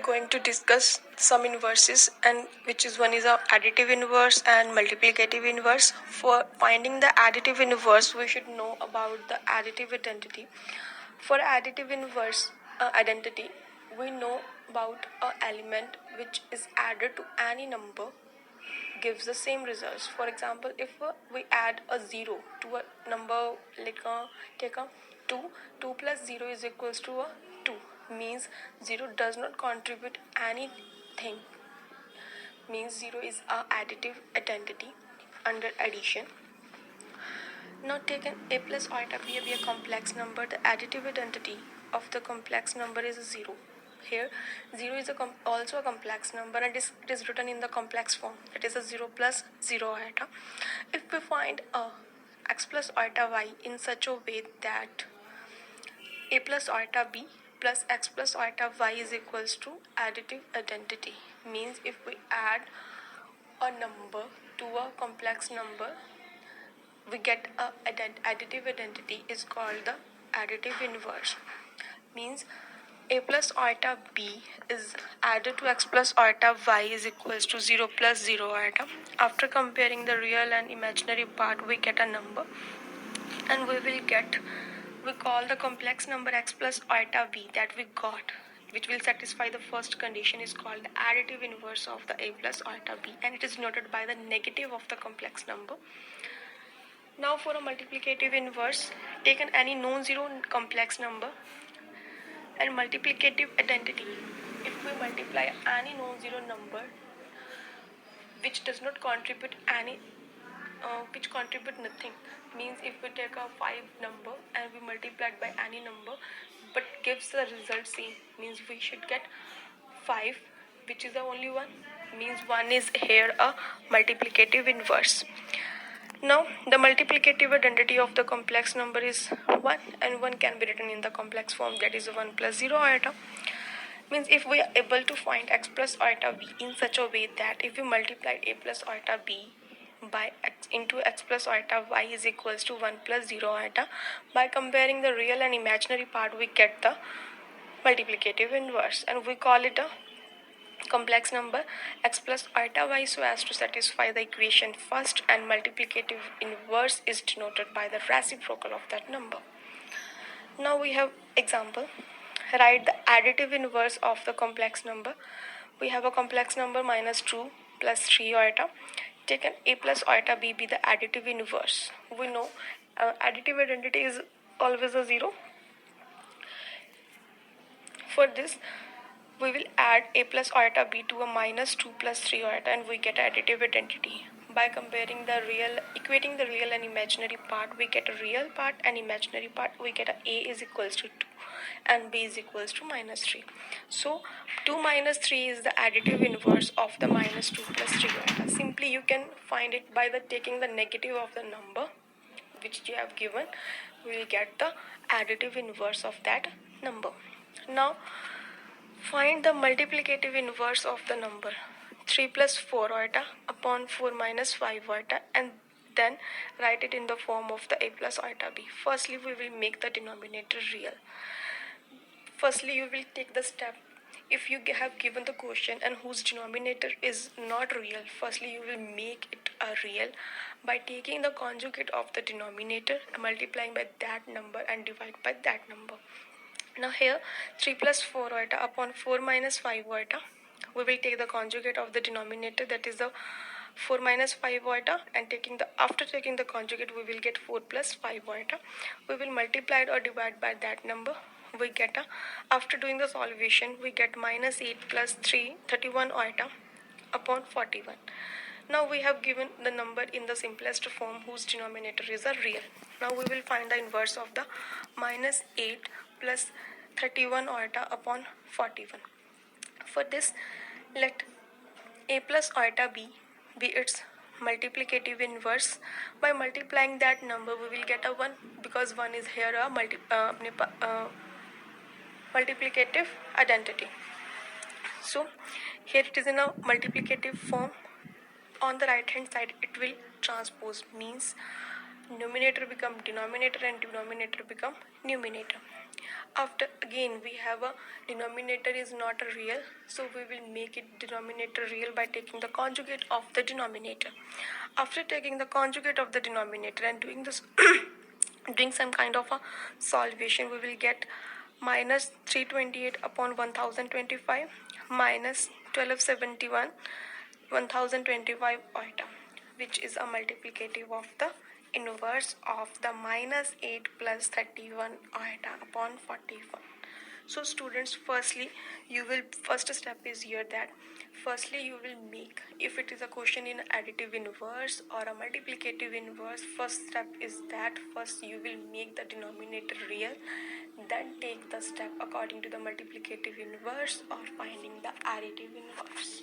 Going to discuss some inverses, and which is one is a additive inverse and multiplicative inverse. For finding the additive inverse, we should know about the additive identity. For additive inverse identity, we know about a element which is added to any number gives the same results. For example, if we add a 0 to a number like take a 2, 2 plus 0 is equals to a 2, means 0 does not contribute anything, means 0 is a additive identity under addition. Now take an a plus iota b be a complex number. The additive identity of the complex number is 0. Here 0 is also a complex number, and it is written in the complex form. It is a 0 plus 0 iota. If we find a x plus iota y in such a way that a plus iota b plus x plus iota y is equals to additive identity, means if we add a number to a complex number, we get a additive identity is called the additive inverse. Means a plus iota b is added to x plus iota y is equals to 0 plus 0 iota. After comparing the real and imaginary part, we get a number, and we call the complex number x plus iota b that we got, which will satisfy the first condition, is called the additive inverse of the a plus iota b, and it is noted by the negative of the complex number. Now for a multiplicative inverse, take any non-zero complex number and multiplicative identity. If we multiply any non-zero number which does not contribute which contribute nothing, means if we take a 5 number and we multiply it by any number but gives the result same, means we should get 5, which is the only one, means 1 is here a multiplicative inverse. Now, the multiplicative identity of the complex number is 1, and 1 can be written in the complex form, that is 1 plus 0 iota. Means if we are able to find x plus iota b in such a way that if we multiply a plus iota b by x into x plus iota y is equals to 1 plus 0 iota, by comparing the real and imaginary part, we get the multiplicative inverse, and we call it a complex number x plus iota y so as to satisfy the equation first, and multiplicative inverse is denoted by the reciprocal of that number. Now we have example. Write the additive inverse of the complex number. We have a complex number minus 2 plus 3 iota. Take an a plus iota b be the additive inverse. We know additive identity is always a 0. For this, we will add a plus iota b to a minus 2 plus 3 iota, and we get additive identity. By comparing the real, equating the real and imaginary part, we get a real part, and imaginary part, we get a is equals to 2 and b is equals to minus 3. So 2 minus 3 is the additive inverse of the minus 2 plus 3 iota. Simply you can find it by the taking the negative of the number which you have given. We will get the additive inverse of that number. Now find the multiplicative inverse of the number 3 plus 4 iota upon 4 minus 5 iota, and then write it in the form of the a plus iota b. Firstly, we will make the denominator real. Firstly, you will take the step. If you have given the question and whose denominator is not real, firstly you will make it a real by taking the conjugate of the denominator, multiplying by that number and divide by that number. Now here 3 plus 4 iota upon 4 minus 5 iota, we will take the conjugate of the denominator, that is the 4 minus 5 iota, and after taking the conjugate we will get 4 plus 5 iota. We will multiply it or divide by that number. We get after doing the solvation, we get minus 8 plus 3 31 iota upon 41. Now we have given the number in the simplest form whose denominator is a real. Now we will find the inverse of the minus 8 plus 31 iota upon 41. For this, let a plus iota b be its multiplicative inverse. By multiplying that number, we will get a 1, because 1 is here a multiplicative identity. So here it is in a multiplicative form. On the right hand side it will transpose, means numerator become denominator and denominator become numerator. After again we have a denominator is not a real, so we will make it denominator real by taking the conjugate of the denominator. After taking the conjugate of the denominator and doing this doing some kind of a solvation, we will get minus 328 upon 1025 minus 1271 1025 iota, which is a multiplicative of the inverse of the minus 8 plus 31 iota upon 41. So students, firstly you will, first step is here that firstly you will make, if it is a question in additive inverse or a multiplicative inverse, first step is that first you will make the denominator real, then take the step according to the multiplicative inverse or finding the additive inverse.